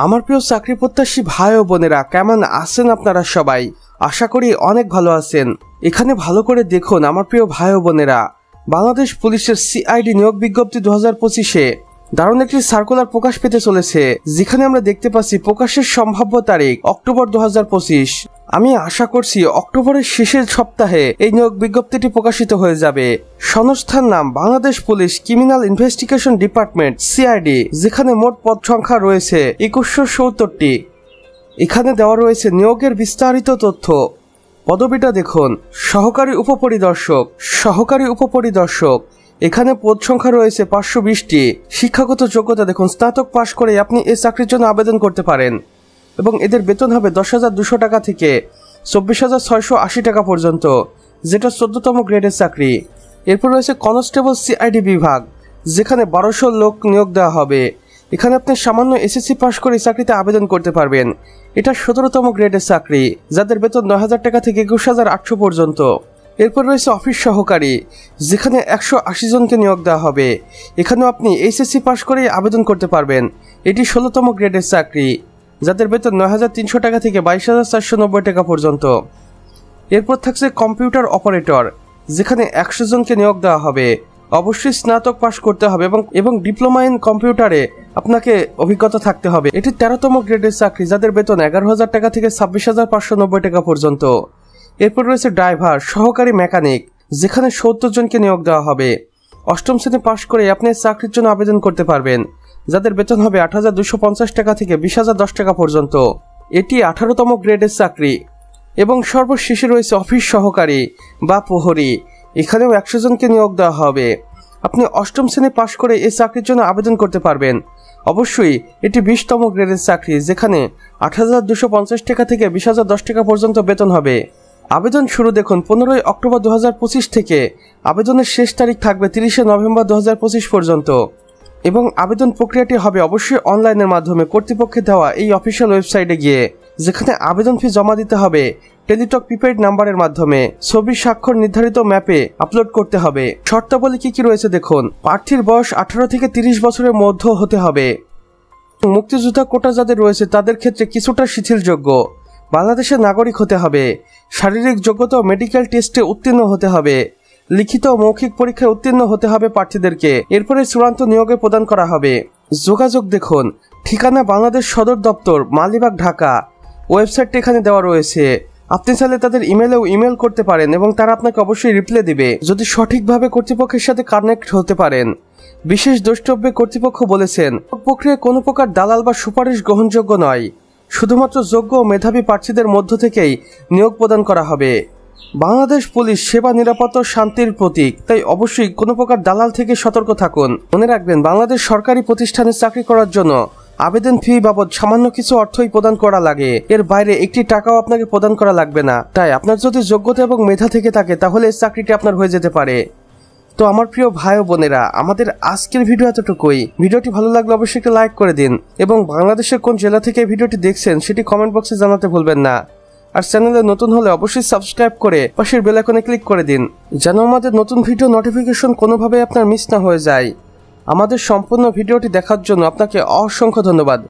আমার প্রিয় চাকরি প্রত্যাশী ভাই ও বোনেরা, কেমন আছেন আপনারা সবাই? আশা করি অনেক ভালো আছেন। এখানে ভালো করে দেখুন আমার প্রিয় ভাই ও বোনেরা, বাংলাদেশ পুলিশের সিআইডি নিয়োগ বিজ্ঞপ্তি 2025-এ দারুণ একটি সার্কুলার প্রকাশ পেতে চলেছে, যেখানে আমরা দেখতে পাচ্ছি প্রকাশের সম্ভাব্য তারিখ অক্টোবর 2025। আমি আশা করছি অক্টোবরের শেষের সপ্তাহে এই নিয়োগ বিজ্ঞপ্তিটি প্রকাশিত হয়ে যাবে। সংস্থার নাম Bangladesh police criminal investigation department CID, যেখানে মোট পদ সংখ্যা রয়েছে 2170টি। এখানে দেওয়া রয়েছে নিয়োগের বিস্তারিত তথ্য। পদবিটা দেখুন, সহকারী উপপরিদর্শক। এখানে পদ সংখ্যা রয়েছে 520টি। শিক্ষাগত যোগ্যতা দেখুন, স্নাতক পাশ করে আপনি এই চাকরির জন্য আবেদন করতে পারেন এবং এদের বেতন হবে 10,200 টাকা থেকে 24,680 টাকা পর্যন্ত, যেটা 14তম গ্রেডের চাকরি। এরপর রয়েছে কনস্টেবল সিআইডি বিভাগ, যেখানে 1200 লোক নিয়োগ দেওয়া হবে। এখানে আপনি সামান্য এসএসসি পাশ করে চাকরিতে আবেদন করতে পারবেন। এটা 17তম গ্রেডের চাকরি, যাদের বেতন 9,000 টাকা থেকে 21,800 পর্যন্ত। এরপর রয়েছে অফিস সহকারী, যেখানে 180 জনকে নিয়োগ দেওয়া হবে। এখানেও আপনি এইচএসসি পাশ করেই আবেদন করতে পারবেন। এটি 16তম গ্রেডের চাকরি, যাদের বেতন 9,300 টাকা থেকে 22,490 টাকা পর্যন্ত। এরপর থাকছে কম্পিউটার অপারেটর, যেখানে 100 জনকে নিয়োগ দেওয়া হবে। অবশ্যই স্নাতক পাশ করতে হবে এবং ডিপ্লোমা ইন কম্পিউটারে আপনাকে অভিজ্ঞতা থাকতে হবে। এটি 13তম গ্রেডের চাকরি, যাদের বেতন 11,000 টাকা থেকে 26,590 টাকা পর্যন্ত। এরপর রয়েছে ড্রাইভার সহকারী মেকানিক, যেখানে 70 জনকে নিয়োগ দেওয়া হবে। 8ম শ্রেণী পাশ করে আপনি চাকরির জন্য আবেদন করতে পারবেন, যাদের বেতন হবে 8,250 টাকা থেকে 20,010 টাকা পর্যন্ত। এটি 18তম গ্রেডের চাকরি। এবং সর্বশেষে রয়েছে অফিস সহকারী বা প্রহরী, এখানেও 100 জনকে নিয়োগ দেওয়া হবে। আপনি 8ম শ্রেণী পাশ করে এই চাকরির জন্য আবেদন করতে পারবেন। অবশ্যই এটি 20তম গ্রেডের চাকরি, যেখানে 8,250 টাকা থেকে 20,010 টাকা পর্যন্ত বেতন হবে। আবেদন শুরু দেখুন 15 অক্টোবর 2025 থেকে। আবেদনের শেষ তারিখ থাকবে 30 নভেম্বর 2025 পর্যন্ত। এবং আবেদন প্রক্রিয়াটি হবে অবশ্যই অনলাইনের মাধ্যমে কর্তৃপক্ষের দেওয়া এই অফিসিয়াল ওয়েবসাইটে গিয়ে, যেখানে আবেদন ফি জমা দিতে হবে টেলিটক প্রিপেইড নাম্বারের মাধ্যমে। ছবি স্বাক্ষর নির্ধারিত ম্যাপে আপলোড করতে হবে। শর্তাবলী কি রয়েছে দেখুন, প্রার্থীর বয়স 18 থেকে 30 বছরের মধ্যে হতে হবে। মুক্তিযোদ্ধা কোটা যাদের রয়েছে তাদের ক্ষেত্রে কিছুটা শিথিলযোগ্য। বাংলাদেশের নাগরিক হতে হবে। শারীরিক যোগ্যতা ও মেডিকেল টেস্টে উত্তীর্ণ হতে হবে। লিখিত ও মৌখিক পরীক্ষায় উত্তীর্ণ হতে হবে প্রার্থীদেরকে। এরপরে চূড়ান্ত নিয়োগে প্রদান করা হবে। যোগাযোগ দেখুন, ঠিকানা বাংলাদেশ সদর দপ্তর, মালিবাগ, ঢাকা। ওয়েবসাইটটি এখানে দেওয়া রয়েছে। আপনি চাইলে তাদের ইমেল করতে পারেন এবং তারা আপনাকে অবশ্যই রিপ্লাই দিবে, যদি সঠিকভাবে কর্তৃপক্ষের সাথে কানেক্ট হতে পারেন। বিশেষ দ্রষ্টব্যে কর্তৃপক্ষ বলেছেন, প্রক্রিয়ায় কোনো প্রকার দালাল বা সুপারিশ গ্রহণযোগ্য নয়। শুধুমাত্র যোগ্য ও মেধাবী প্রার্থীদের মধ্য থেকেই নিয়োগ প্রদান করা হবে। বাংলাদেশ পুলিশ সেবা, নিরাপত্তা ও শান্তির প্রতীক, তাই অবশ্যই কোনো প্রকার দালাল থেকে সতর্ক থাকুন। মনে রাখবেন, বাংলাদেশ সরকারি প্রতিষ্ঠানে চাকরি করার জন্য আবেদন ফি বাবদ সামান্য কিছু অর্থই প্রদান করা লাগে। এর বাইরে একটি টাকাও আপনাকে প্রদান করা লাগবে না। তাই আপনার যদি যোগ্যতা এবং মেধা থেকে থাকে, তাহলে এই চাকরিটি আপনার হয়ে যেতে পারে। তো আমার প্রিয় ভাই ও বোনেরা, আমাদের আজকের ভিডিও এতটুকুই। ভিডিওটি ভালো লাগলে অবশ্যই একটা লাইক করে দিন এবং বাংলাদেশের কোন জেলা থেকে ভিডিওটি দেখছেন সেটি কমেন্ট বক্সে জানাতে ভুলবেন না। আর চ্যানেলে নতুন হলে অবশ্যই সাবস্ক্রাইব করে পাশের বেল আইকনে ক্লিক করে দিন, যেন আমাদের নতুন ভিডিও নোটিফিকেশন কোনোভাবে আপনার মিস না হয়ে যায়। আমাদের সম্পূর্ণ ভিডিওটি দেখার জন্য আপনাকে অসংখ্য ধন্যবাদ।